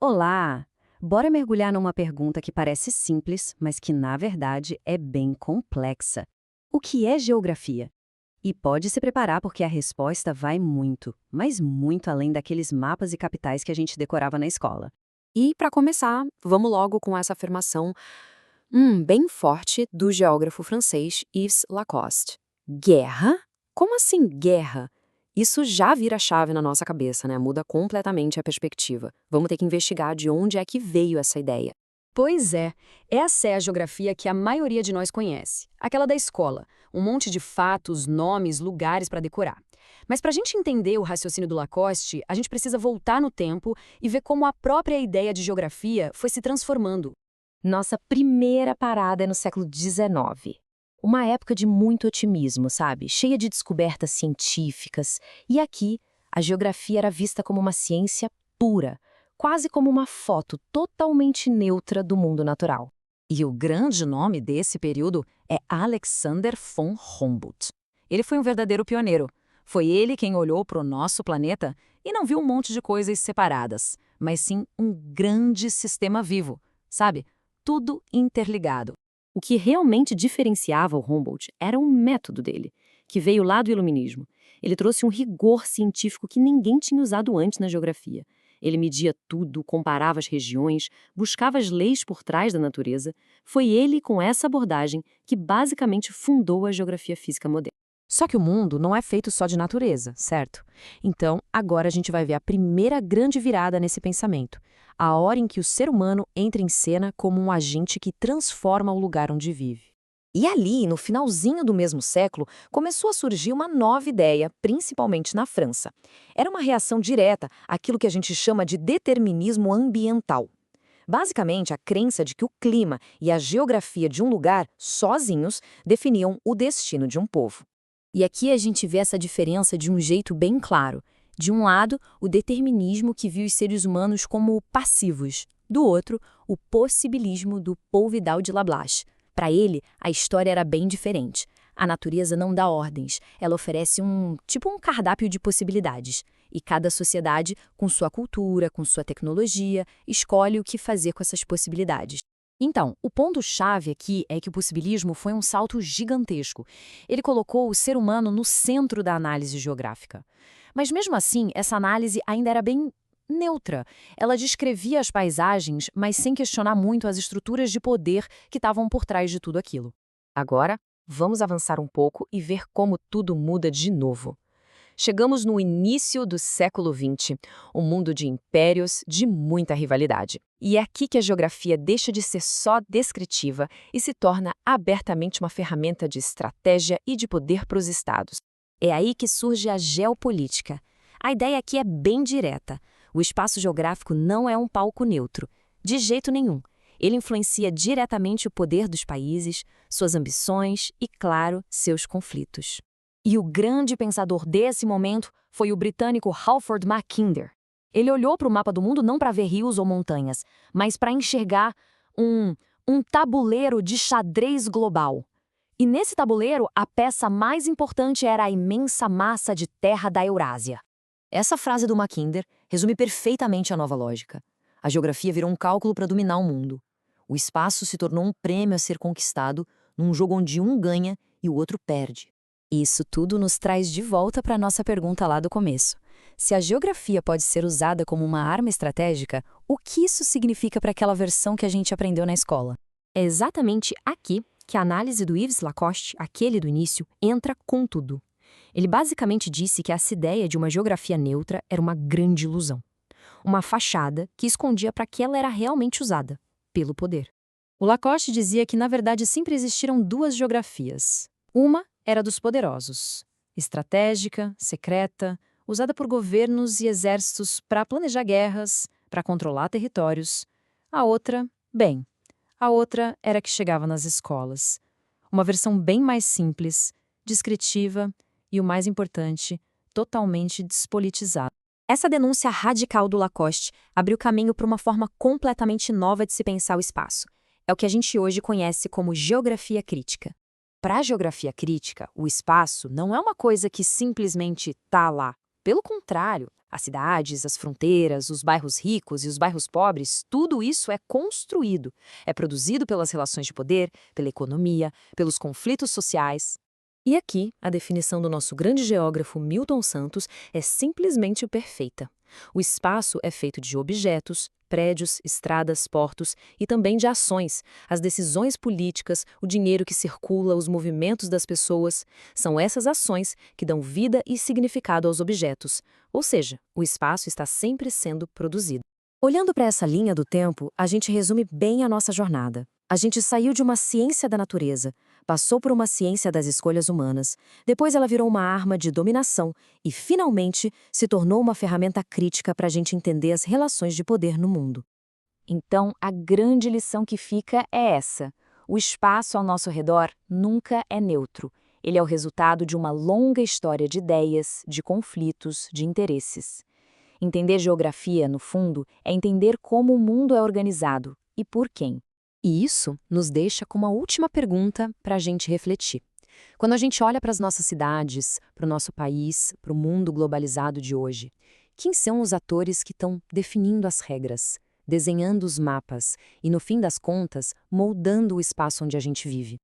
Olá! Bora mergulhar numa pergunta que parece simples, mas que na verdade é bem complexa. O que é geografia? E pode se preparar porque a resposta vai muito, mas muito além daqueles mapas e capitais que a gente decorava na escola. E, para começar, vamos logo com essa afirmação bem forte do geógrafo francês Yves Lacoste. Guerra? Como assim guerra? Isso já vira chave na nossa cabeça, né? Muda completamente a perspectiva. Vamos ter que investigar de onde é que veio essa ideia. Pois é, essa é a geografia que a maioria de nós conhece, aquela da escola, um monte de fatos, nomes, lugares para decorar. Mas para a gente entender o raciocínio do Lacoste, a gente precisa voltar no tempo e ver como a própria ideia de geografia foi se transformando. Nossa primeira parada é no século XIX. Uma época de muito otimismo, sabe? Cheia de descobertas científicas. E aqui, a geografia era vista como uma ciência pura, quase como uma foto totalmente neutra do mundo natural. E o grande nome desse período é Alexander von Humboldt. Ele foi um verdadeiro pioneiro. Foi ele quem olhou para o nosso planeta e não viu um monte de coisas separadas, mas sim um grande sistema vivo, sabe? Tudo interligado. O que realmente diferenciava o Humboldt era o método dele, que veio lá do iluminismo. Ele trouxe um rigor científico que ninguém tinha usado antes na geografia. Ele media tudo, comparava as regiões, buscava as leis por trás da natureza. Foi ele, com essa abordagem, que basicamente fundou a geografia física moderna. Só que o mundo não é feito só de natureza, certo? Então, agora a gente vai ver a primeira grande virada nesse pensamento. A hora em que o ser humano entra em cena como um agente que transforma o lugar onde vive. E ali, no finalzinho do mesmo século, começou a surgir uma nova ideia, principalmente na França. Era uma reação direta àquilo que a gente chama de determinismo ambiental. Basicamente, a crença de que o clima e a geografia de um lugar, sozinhos, definiam o destino de um povo. E aqui a gente vê essa diferença de um jeito bem claro. De um lado, o determinismo que viu os seres humanos como passivos. Do outro, o possibilismo do Paul Vidal de Lablache. Para ele, a história era bem diferente. A natureza não dá ordens, ela oferece um cardápio de possibilidades. E cada sociedade, com sua cultura, com sua tecnologia, escolhe o que fazer com essas possibilidades. Então, o ponto-chave aqui é que o possibilismo foi um salto gigantesco. Ele colocou o ser humano no centro da análise geográfica. Mas mesmo assim, essa análise ainda era bem neutra. Ela descrevia as paisagens, mas sem questionar muito as estruturas de poder que estavam por trás de tudo aquilo. Agora, vamos avançar um pouco e ver como tudo muda de novo. Chegamos no início do século XX, um mundo de impérios, de muita rivalidade. E é aqui que a geografia deixa de ser só descritiva e se torna abertamente uma ferramenta de estratégia e de poder para os estados. É aí que surge a geopolítica. A ideia aqui é bem direta. O espaço geográfico não é um palco neutro, de jeito nenhum. Ele influencia diretamente o poder dos países, suas ambições e, claro, seus conflitos. E o grande pensador desse momento foi o britânico Halford Mackinder. Ele olhou para o mapa do mundo não para ver rios ou montanhas, mas para enxergar um tabuleiro de xadrez global. E nesse tabuleiro, a peça mais importante era a imensa massa de terra da Eurásia. Essa frase do Mackinder resume perfeitamente a nova lógica. A geografia virou um cálculo para dominar o mundo. O espaço se tornou um prêmio a ser conquistado num jogo onde um ganha e o outro perde. Isso tudo nos traz de volta para a nossa pergunta lá do começo. Se a geografia pode ser usada como uma arma estratégica, o que isso significa para aquela versão que a gente aprendeu na escola? É exatamente aqui que a análise do Yves Lacoste, aquele do início, entra com tudo. Ele basicamente disse que essa ideia de uma geografia neutra era uma grande ilusão. Uma fachada que escondia para que ela era realmente usada, pelo poder. O Lacoste dizia que, na verdade, sempre existiram duas geografias. Uma era dos poderosos, estratégica, secreta, usada por governos e exércitos para planejar guerras, para controlar territórios. A outra era que chegava nas escolas. Uma versão bem mais simples, descritiva e, o mais importante, totalmente despolitizada. Essa denúncia radical do Lacoste abriu caminho para uma forma completamente nova de se pensar o espaço. É o que a gente hoje conhece como geografia crítica. Para a geografia crítica, o espaço não é uma coisa que simplesmente está lá. Pelo contrário, As cidades, as fronteiras, os bairros ricos e os bairros pobres, tudo isso é construído. É produzido pelas relações de poder, pela economia, pelos conflitos sociais. E aqui, a definição do nosso grande geógrafo Milton Santos é simplesmente perfeita. O espaço é feito de objetos, prédios, estradas, portos e também de ações. As decisões políticas, o dinheiro que circula, os movimentos das pessoas, são essas ações que dão vida e significado aos objetos. Ou seja, o espaço está sempre sendo produzido. Olhando para essa linha do tempo, a gente resume bem a nossa jornada. A gente saiu de uma ciência da natureza, passou por uma ciência das escolhas humanas, depois ela virou uma arma de dominação e, finalmente, se tornou uma ferramenta crítica para a gente entender as relações de poder no mundo. Então, a grande lição que fica é essa: o espaço ao nosso redor nunca é neutro. Ele é o resultado de uma longa história de ideias, de conflitos, de interesses. Entender geografia, no fundo, é entender como o mundo é organizado e por quem. E isso nos deixa com uma última pergunta para a gente refletir. Quando a gente olha para as nossas cidades, para o nosso país, para o mundo globalizado de hoje, quem são os atores que estão definindo as regras, desenhando os mapas e, no fim das contas, moldando o espaço onde a gente vive?